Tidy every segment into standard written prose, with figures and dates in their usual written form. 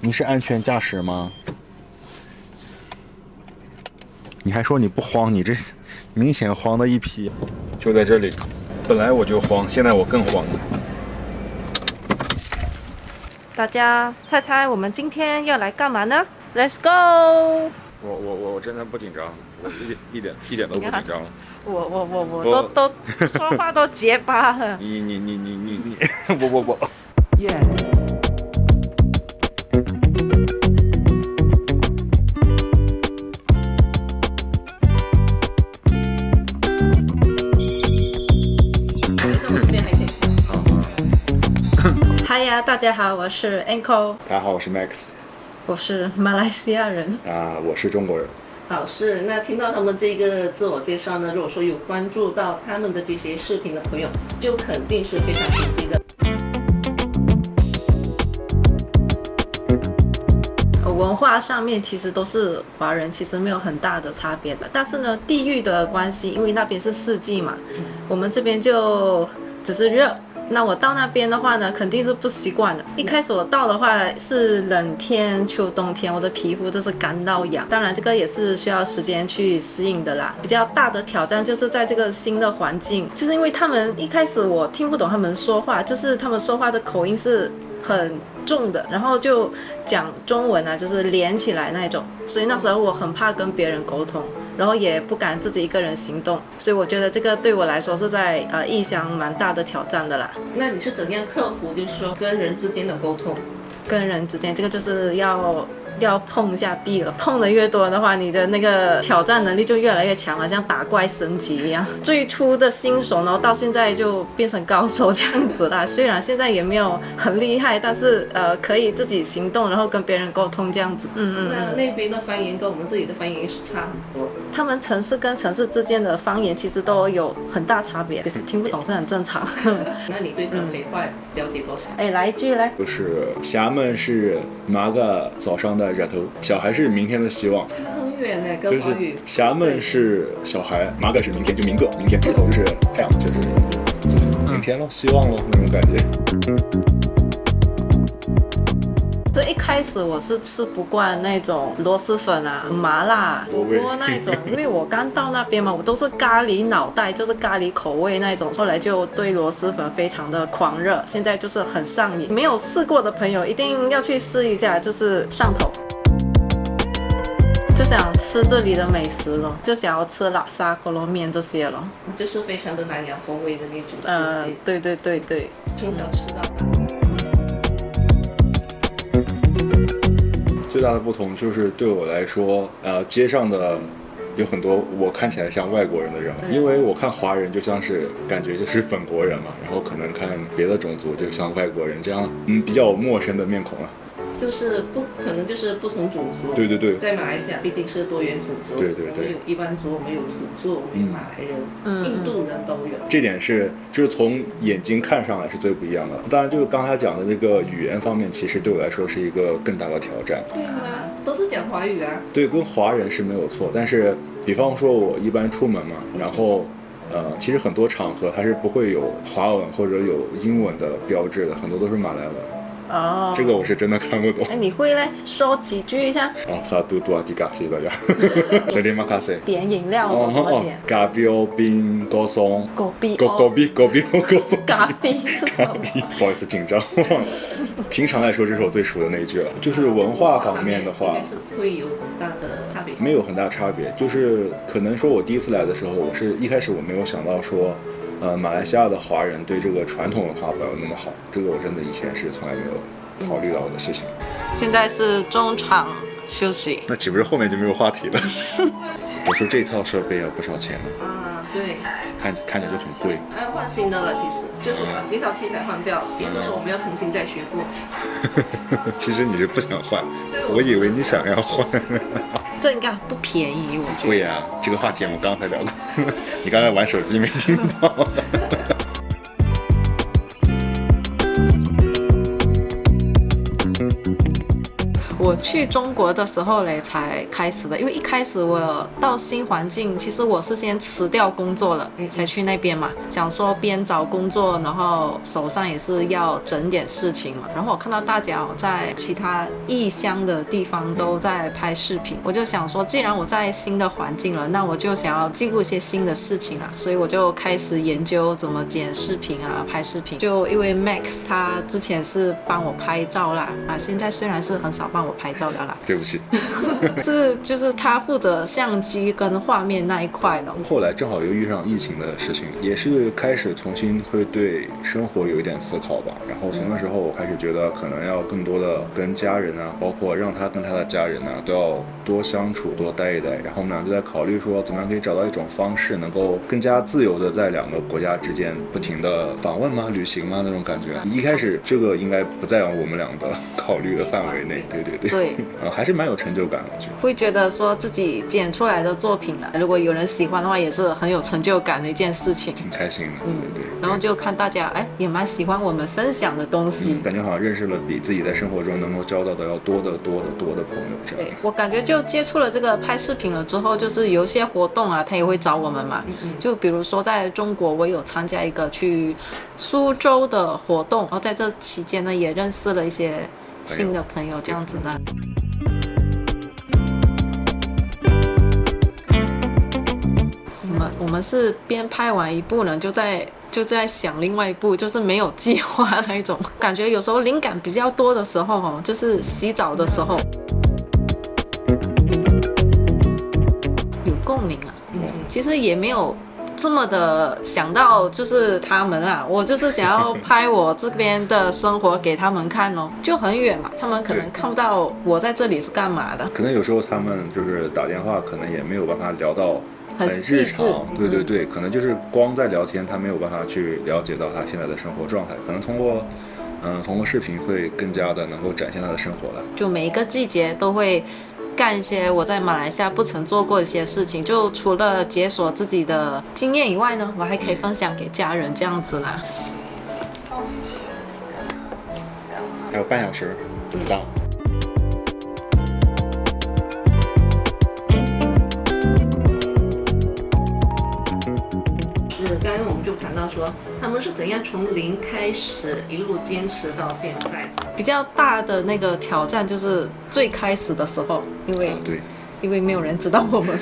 你是安全驾驶吗？你还说你不慌，你这明显慌的一批。就在这里，本来我就慌，现在我更慌了。大家猜猜我们今天要来干嘛呢 ？Let's go！ 我真的不紧张，我一点都不紧张。我都说话都结巴了。你，我。嗨呀，大家好，我是 Anko。大家好，我是 Max。我是马来西亚人。我是中国人。好，是那听到他们这个自我介绍呢，如果说有关注到他们的这些视频的朋友，就肯定是非常熟悉的。文化上面其实都是华人，其实没有很大的差别的。但是呢，地域的关系，因为那边是四季嘛，我们这边就只是热。那我到那边的话呢，肯定是不习惯的。一开始我到的话是冷天、秋冬天，我的皮肤都是干到痒。当然，这个也是需要时间去适应的啦。比较大的挑战就是在这个新的环境，就是因为他们一开始我听不懂他们说话，就是他们说话的口音是很重的，然后就讲中文啊，就是连起来那种。所以那时候我很怕跟别人沟通。然后也不敢自己一个人行动，所以我觉得这个对我来说是在异乡蛮大的挑战的啦。那你是怎样克服，就是说跟人之间的沟通？跟人之间这个就是要碰一下壁了，碰的越多的话，你的那个挑战能力就越来越强，好像打怪升级一样。最初的新手，然后到现在就变成高手这样子啦。虽然现在也没有很厉害，但是可以自己行动，然后跟别人沟通这样子。那边的方言跟我们这里的方言也是差很多。他们城市跟城市之间的方言其实都有很大差别，其实听不懂是很正常。那你对合肥话了解多少？来一句嘞。就是厦门是哪个早上的热头，小孩是明天的希望。差很远呢，跟华语。厦门是小孩，哪个是明天，就明天日头就是太阳，就是明天咯，希望咯那种感觉。这一开始我是吃不惯那种螺蛳粉啊、麻辣火锅那种，因为我刚到那边嘛，我都是咖喱脑袋，就是咖喱口味那种。后来就对螺蛳粉非常的狂热，现在就是很上瘾。没有试过的朋友一定要去试一下，就是上头。就想吃这里的美食了，就想要吃拉沙、锅烙面这些了，就是非常的南洋风味的那种东西。对，从小吃到大。最大的不同就是对我来说，街上的有很多我看起来像外国人的人，因为我看华人就像是感觉就是本国人嘛，然后可能看别的种族就像外国人这样，比较陌生的面孔了。就是可能就是不同种族。对，在马来西亚毕竟是多元种族，对，我们有一般族，我们有土著，我们有马来人、印度人都有。这点就是从眼睛看上来是最不一样的。当然，就是刚才讲的这个语言方面，其实对我来说是一个更大的挑战。对吗？都是讲华语啊。对，跟华人是没有错，但是比方说我一般出门嘛，然后其实很多场合它是不会有华文或者有英文的标志的，很多都是马来文。哦，这个我是真的看不懂。你会嘞？说几句一下。萨杜杜阿迪嘎，谢谢大家。德里马卡塞。点饮料什么点？咖啡冰高松。狗币高松。咖啡是什么？不好意思，紧张。平常来说，这是我最熟的那一句了。就是文化方面的话，应该是会有很大的差别。没有很大差别，就是可能说我第一次来的时候，一开始我没有想到说。马来西亚的华人对这个传统文化保有那么好，这个我真的以前是从来没有考虑到的事情。现在是中场休息，那岂不是后面就没有话题了？我说这套设备要不少钱呢？对，看着就很贵。还要换新的了，其实就是把这套器材换掉，意思说我们要重新再学过。其实你是不想换，我以为你想要换。这应该不便宜，我觉得。贵呀，这个话题我们刚才聊过，你刚才玩手机没听到。我去中国的时候嘞才开始的，因为一开始我到新环境，其实我是先辞掉工作了才去那边嘛，想说边找工作，然后手上也是要整点事情嘛。然后我看到大家在其他异乡的地方都在拍视频，我就想说，既然我在新的环境了，那我就想要记录一些新的事情啊，所以我就开始研究怎么剪视频啊，拍视频。就因为 Max 他之前是帮我拍照啦，现在虽然是很少帮我拍照了啦，对不起。就是他负责相机跟画面那一块了。后来正好又遇上疫情的事情，也是开始重新会对生活有一点思考吧。然后从那时候我开始觉得可能要更多的跟家人啊，包括让他跟他的家人啊都要多相处多待一待。然后我们俩就在考虑说怎么样可以找到一种方式能够更加自由的在两个国家之间不停的访问吗，旅行吗那种感觉。一开始这个应该不在我们俩的考虑的范围内。对还是蛮有成就感的。会觉得说自己剪出来的作品啊，如果有人喜欢的话，也是很有成就感的一件事情，挺开心的。对。然后就看大家也蛮喜欢我们分享的东西，感觉好像认识了比自己在生活中能够交到的要多的朋友这样。对，我感觉就接触了这个拍视频了之后，就是有一些活动啊，他也会找我们嘛。就比如说在中国，我有参加一个去苏州的活动，然后在这期间呢，也认识了一些新的朋友，这样子的。我们是边拍完一部呢，就在想另外一部，就是没有计划那一种感觉。有时候灵感比较多的时候就是洗澡的时候有共鸣啊。其实也没有这么的想到就是他们啊，我就是想要拍我这边的生活给他们看哦，就很远嘛，他们可能看不到我在这里是干嘛的。可能有时候他们就是打电话，可能也没有办法聊到很日常，对，可能就是光在聊天，他没有办法去了解到他现在的生活状态，可能通过视频会更加的能够展现他的生活了。就每一个季节都会干一些我在马来西亚不曾做过的一些事情，就除了解锁自己的经验以外呢，我还可以分享给家人这样子啦。还有半小时不到。刚刚我们就谈到说，他们是怎样从零开始一路坚持到现在。比较大的那个挑战就是最开始的时候，因为没有人知道我们，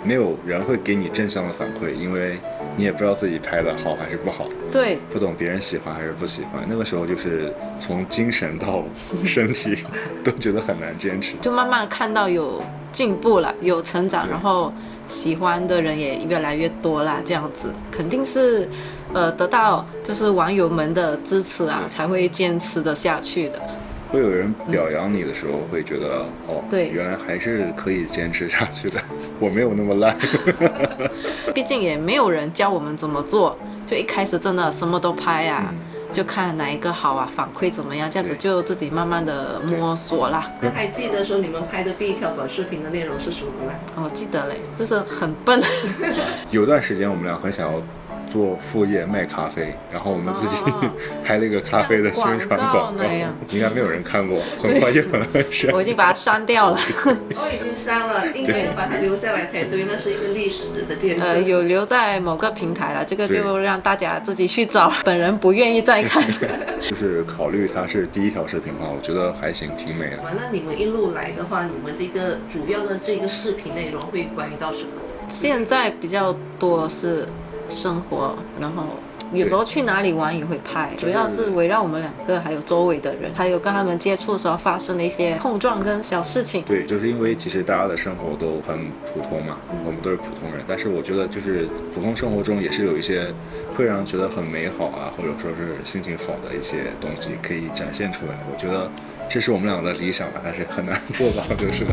没有人会给你正向的反馈，因为你也不知道自己拍的好还是不好，对，不懂别人喜欢还是不喜欢。那个时候就是从精神到身体都觉得很难坚持，就慢慢看到有进步了，有成长，然后喜欢的人也越来越多啦，这样子肯定是得到就是网友们的支持啊，才会坚持的下去的。会有人表扬你的时候，会觉得对，原来还是可以坚持下去的，我没有那么烂。毕竟也没有人教我们怎么做，就一开始真的什么都拍啊，就看哪一个好啊，反馈怎么样，这样子就自己慢慢的摸索啦。那还记得说你们拍的第一条短视频的内容是什么吗？记得嘞，就是很笨。有段时间我们俩很想要做副业卖咖啡，然后我们自己拍了一个咖啡的宣传广告，应该没有人看过，很快就很深。我已经把它删掉了。已经删了，应该把它留下来才对，那是一个历史的见证。有留在某个平台了，这个就让大家自己去找，本人不愿意再看。就是考虑它是第一条视频的话，我觉得还行，挺美的。那你们一路来的话，你们这个主要的这个视频内容会关于到什么？现在比较多是生活，然后有时候去哪里玩也会拍，主要是围绕我们两个还有周围的人，还有跟他们接触的时候发生的一些碰撞跟小事情。对，就是因为其实大家的生活都很普通嘛，我们都是普通人，但是我觉得就是普通生活中也是有一些会让人觉得很美好啊，或者说是心情好的一些东西可以展现出来。我觉得这是我们俩的理想，但是很难做到，就是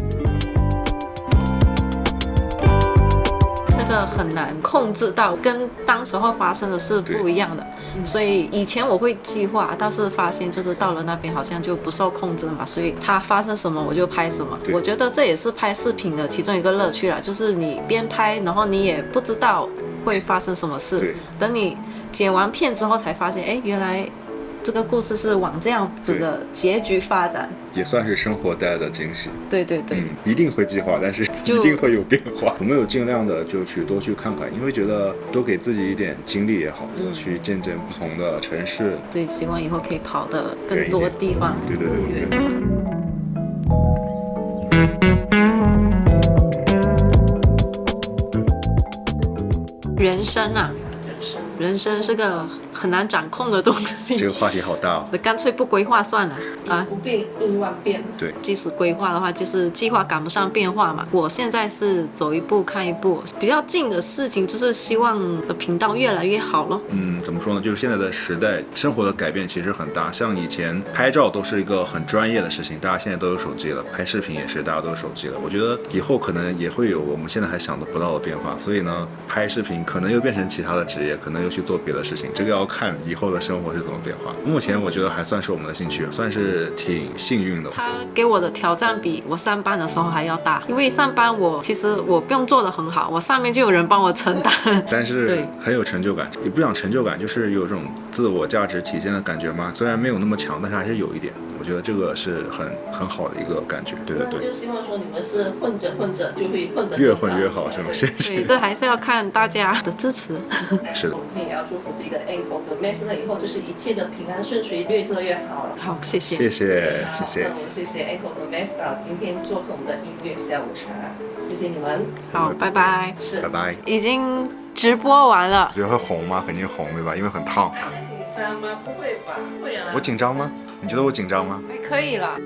很难控制到，跟当时候发生的是不一样的，所以以前我会计划，但是发现就是到了那边好像就不受控制嘛，所以它发生什么我就拍什么。我觉得这也是拍视频的其中一个乐趣啦，就是你边拍，然后你也不知道会发生什么事，等你剪完片之后才发现，原来这个故事是往这样子的结局发展。也算是生活带来的惊喜。对对对，一定会计划，但是一定会有变化。我们有尽量的就多去看看，因为觉得多给自己一点经历也好，多去见证不同的城市。对，希望以后可以跑得更多地方。对对对对。人生啊，人生是个很难掌控的东西。这个话题好大哦。干脆不规划算了啊！不变应万变。对，即使规划的话，就是计划赶不上变化嘛。我现在是走一步看一步，比较近的事情就是希望的频道越来越好咯。怎么说呢？就是现在的时代，生活的改变其实很大。像以前拍照都是一个很专业的事情，大家现在都有手机了，拍视频也是大家都有手机了。我觉得以后可能也会有我们现在还想得不到的变化。所以呢，拍视频可能又变成其他的职业，可能又去做别的事情。这个要看以后的生活是怎么变化。目前我觉得还算是我们的兴趣，算是挺幸运的。他给我的挑战比我上班的时候还要大，因为上班其实我不用做得很好，我上面就有人帮我承担。但是很有成就感，也不讲成就感，就是有这种自我价值体现的感觉嘛。虽然没有那么强，但是还是有一点。我觉得这个是很好的一个感觉。对对对。那就希望说你们是混着就会混得越混越好，是吗？谢谢。对，这还是要看大家的支持。是的。我们今天也要祝福这个 Echo 和 Max 呢，以后就是一切的平安顺遂，越做越好。好，谢谢。谢谢，谢谢。那我们谢谢 Echo 和 Max 今天做客我们的音乐下午茶，谢谢你们。好，拜拜。是，拜拜。已经直播完了。觉得会红吗？肯定红，对吧？因为很烫。紧张吗？不会吧？会啊。我紧张吗？你觉得我紧张吗？还可以啦。